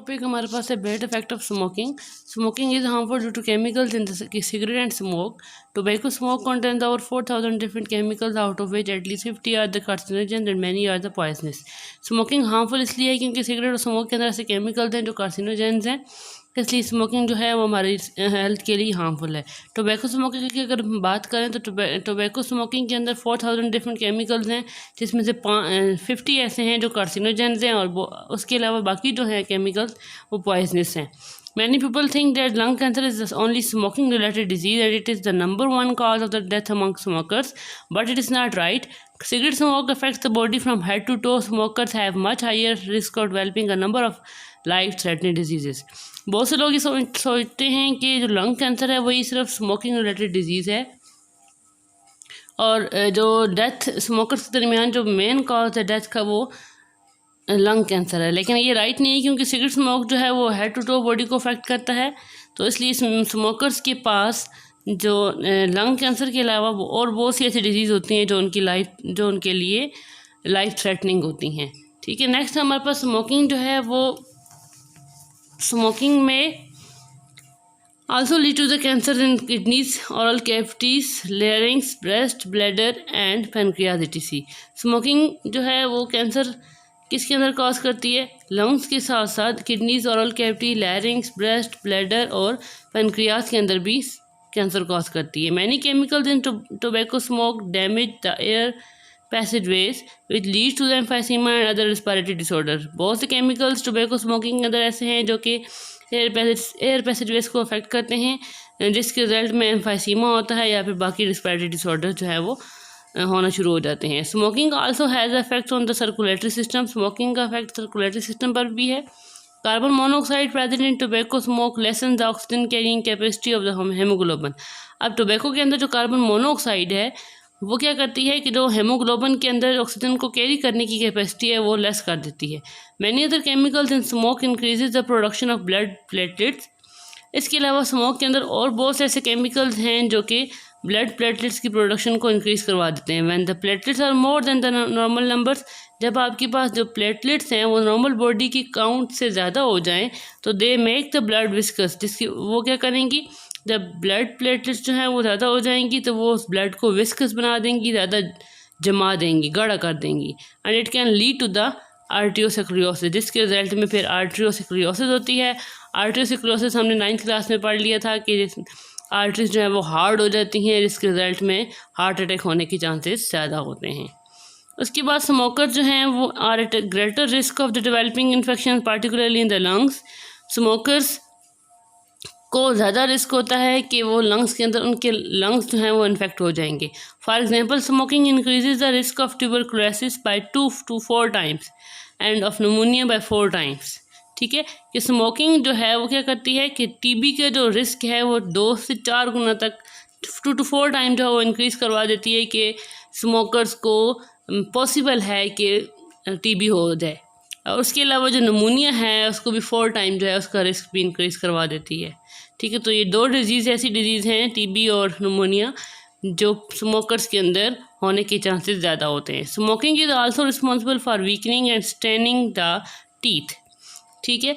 Topic हमारे पास है bad effect of smoking. Smoking is harmful due to chemicals in the cigarette and smoke. Tobacco smoke contains over 4,000 different chemicals, out of which at least 50 are the carcinogens and many are the poisonous. Smoking harmful इसलिए है क्योंकि cigarette और smoke के अंदर ऐसे chemicals हैं जो carcinogens हैं, इसलिए स्मोकिंग जो है वो हमारी हेल्थ के लिए हार्मफुल है। टोबैको स्मोकिंग की अगर बात करें तो टोबैको स्मोकिंग के अंदर 4,000 डिफरेंट केमिकल्स हैं, जिसमें से 50 ऐसे हैं जो कार्सिनोजेंस हैं और उसके अलावा बाकी जो है केमिकल्स वो पॉइजनस हैं। Many people think that lung cancer is the only smoking related disease and it is the number one cause of the death among smokers, but it is not right. Cigarette smoke affects the body from head to toe. Smokers have much higher risk of developing a number of life threatening diseases. बहुत से लोग ये सोचते हैं कि जो lung cancer है वही सिर्फ स्मोकिंग रिलेटेड डिजीज़ है और जो डेथ स्मोकर्स के दरमियान जो मेन कॉज है डेथ का वो लंग कैंसर है, लेकिन ये राइट नहीं है क्योंकि सिगरेट स्मोक जो है वो हेड टू टो बॉडी को अफेक्ट करता है। तो इसलिए स्मोकर्स के पास जो लंग कैंसर के अलावा और बहुत सी ऐसी डिजीज़ होती हैं जो उनके लिए लाइफ थ्रेटनिंग होती हैं। ठीक है, नेक्स्ट हमारे पास स्मोकिंग जो है वो स्मोकिंग में also lead to the cancer in kidneys, oral cavities, larynx, breast, bladder and pancreas etc. Smoking जो है वो कैंसर किसके अंदर कॉज करती है? लंग्स के साथ साथ kidneys, oral cavity, larynx, breast, bladder और पेनक्रियास के अंदर भी कैंसर कॉज करती है। Many chemicals in tobacco smoke damage the air passageways which leads to the emphysema and other respiratory disorder. बहुत से केमिकल्स टोबैको स्मोकिंग के अंदर ऐसे हैं जो कि एयर पैसेजवेज को अफेक्ट करते हैं, जिसके रिजल्ट में एम्फाइसीमा होता है या फिर बाकी रेस्पिरेटरी डिसऑर्डर जो है वो होना शुरू हो जाते हैं। Smoking also has effect on the circulatory system. Smoking का इफेक्ट सर्कुलेटरी सिस्टम पर भी है। Carbon monoxide present in tobacco smoke lesson the oxygen carrying capacity of the haemoglobin. अब टोबैको के अंदर जो कार्बन मोनोऑक्साइड है वो क्या करती है कि जो हेमोग्लोबिन के अंदर ऑक्सीजन को कैरी करने की कैपेसिटी है वो लेस कर देती है। Many other chemicals in smoke increases the production of blood platelets. इसके अलावा स्मोक के अंदर और बहुत से ऐसे केमिकल्स हैं जो कि ब्लड प्लेटलेट्स की प्रोडक्शन को इंक्रीज करवा देते हैं। When the platelets are more than the normal numbers, जब आपके पास जो प्लेटलेट्स हैं वो नॉर्मल बॉडी की काउंट से ज़्यादा हो जाएं तो they make the blood viscous, जिसकी वो क्या करेंगी, जब ब्लड प्लेटलेट्स जो हैं वो ज़्यादा हो जाएंगी तो वो उस ब्लड को विस्कस बना देंगी, ज़्यादा जमा देंगी, गाढ़ा कर देंगी and it can lead to the arteriosclerosis, जिसके रिजल्ट में फिर आर्टियोसेक्रियोसिस होती है। आर्टियोसेक्रियोसिस हमने 9th क्लास में पढ़ लिया था कि आर्टरीज जो है वो हार्ड हो जाती हैं, जिसके रिजल्ट में हार्ट अटैक होने के चांसेस ज़्यादा होते हैं। उसके बाद स्मोकर जो हैं वो are at greater risk of the developing infection particularly in the lungs. Smokers को ज़्यादा रिस्क होता है कि वो लंग्स के अंदर उनके लंग्स जो हैं वो इन्फेक्ट हो जाएंगे। For example smoking increases the risk of tuberculosis by 2 to 4 times and of pneumonia by 4 times। ठीक है, कि स्मोकिंग जो है वो क्या करती है कि टीबी के जो रिस्क है वो 2 से 4 गुना तक 2 to 4 टाइम जो है वो इंक्रीज़ करवा देती है कि स्मोकर्स को पॉसिबल है कि टीबी हो जाए। और उसके अलावा जो नमूनिया है उसको भी 4 टाइम जो है उसका रिस्क भी इंक्रीज़ करवा देती है। ठीक है, तो ये 2 डिजीज़ ऐसी डिजीज़ हैं, टीबी और नमूनिया, जो स्मोकर्स के अंदर होने के चांसेस ज़्यादा होते हैं। Smoking is also responsible for weakening and straining the teeth. ठीक है,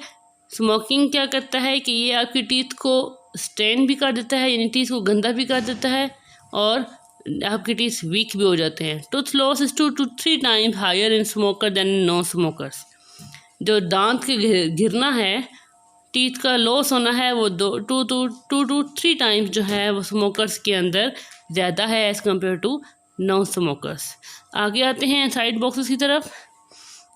स्मोकिंग क्या करता है कि ये आपकी टीथ को स्ट्रेन भी कर देता है, यानी टीथ को गंदा भी कर देता है और आपके टीथ वीक भी हो जाते हैं। Tooth loss is 2 to 3 times higher in smoker than in no smokers. जो दांत के गिरना है, टीथ का लॉस होना है, वो 2 to 3 times जो है वो स्मोकर्स के अंदर ज़्यादा है as compared to no smokers. आगे आते हैं साइड बॉक्सेस की तरफ।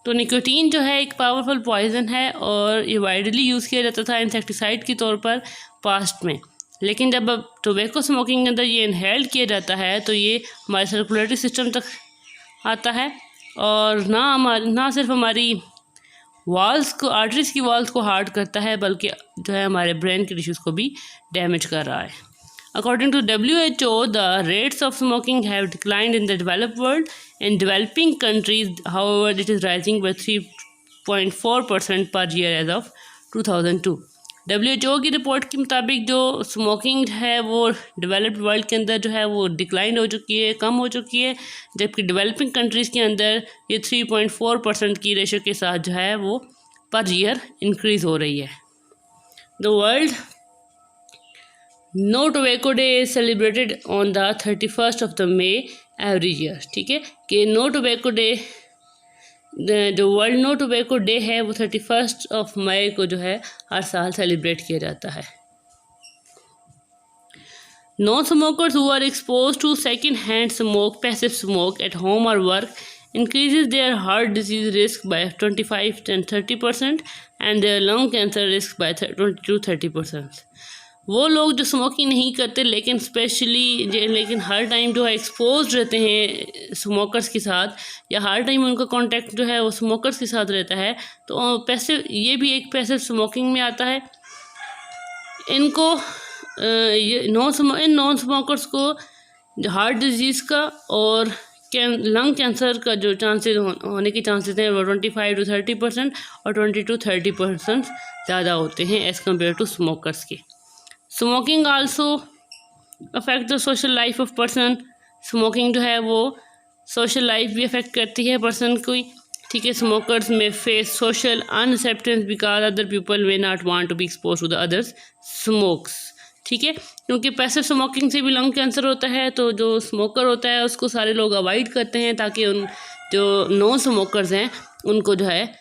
तो निकोटीन जो है एक पावरफुल पॉइजन है और ये वाइडली यूज़ किया जाता था इंसेक्टिसाइड के तौर पर पास्ट में, लेकिन जब अब टोबैको स्मोकिंग के अंदर ये इनहेल किया जाता है तो ये हमारे सर्कुलेटरी सिस्टम तक आता है और ना सिर्फ हमारी वॉल्स को, आर्टरीज की वॉल्स को हार्ड करता है, बल्कि जो है हमारे ब्रेन के टिश्यूज़ को भी डैमेज कर रहा है। According to WHO, the rates of smoking have declined in the developed world. In developing countries, however, it is rising by 3.4% per year as of 2002. WHO की रिपोर्ट के मुताबिक जो स्मोकिंग है वो डेवलप्ड वर्ल्ड के अंदर जो है वो डिक्लाइन हो चुकी है, कम हो चुकी है, जबकि डेवलपिंग कंट्रीज़ के अंदर ये 3.4% की रेशो के साथ जो है वो पर ईयर इंक्रीज़ हो रही है। The world no tobacco day is celebrated on the 31st of the May every year. ठीक है, कि नो टोबैको डे, जो वर्ल्ड नो टोबैको डे है वो 31st ऑफ मई को जो है हर साल सेलिब्रेट किया जाता है। Non smokers who are expose to second hand smoke, passive smoke at home और work increases their heart disease risk by 25 and 30% and their lung cancer risk by 20 to 30%। वो लोग जो स्मोकिंग नहीं करते लेकिन हर टाइम जो है एक्सपोज रहते हैं स्मोकर्स के साथ, या हर टाइम उनका कांटेक्ट जो है वो स्मोकर्स के साथ रहता है, तो पैसिव, ये भी एक पैसिव स्मोकिंग में आता है। इनको नॉन स्मोकर्स को हार्ट डिजीज़ का और लंग कैंसर का जो चांसेस होने के चांसेस हैं वो 25 to 30% और 20 to 30% ज़्यादा होते हैं एज़ कम्पेयर टू स्मोकर्स के। Smoking also affect the social life of person. Smoking जो है वो सोशल लाइफ भी अफेक्ट करती है पर्सन को। ठीक है, smokers may face social unacceptance because other people may not want to be expose to the others smokes. ठीक है, क्योंकि पैसिव स्मोकिंग से भी लंग कैंसर होता है, तो जो स्मोकर होता है उसको सारे लोग अवॉइड करते हैं ताकि उन जो नॉन स्मोकर्स हैं उनको जो है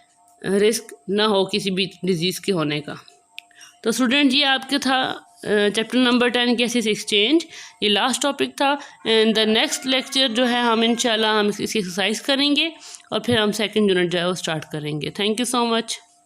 रिस्क ना हो किसी भी डिजीज़ के होने का। तो स्टूडेंट, ये आपके था चैप्टर नंबर 10 केसेस एक्सचेंज, ये लास्ट टॉपिक था। एंड द नेक्स्ट लेक्चर जो है हम इंशाल्लाह हम इसकी एक्सरसाइज करेंगे और फिर हम सेकंड यूनिट जो है वो स्टार्ट करेंगे। Thank you so much.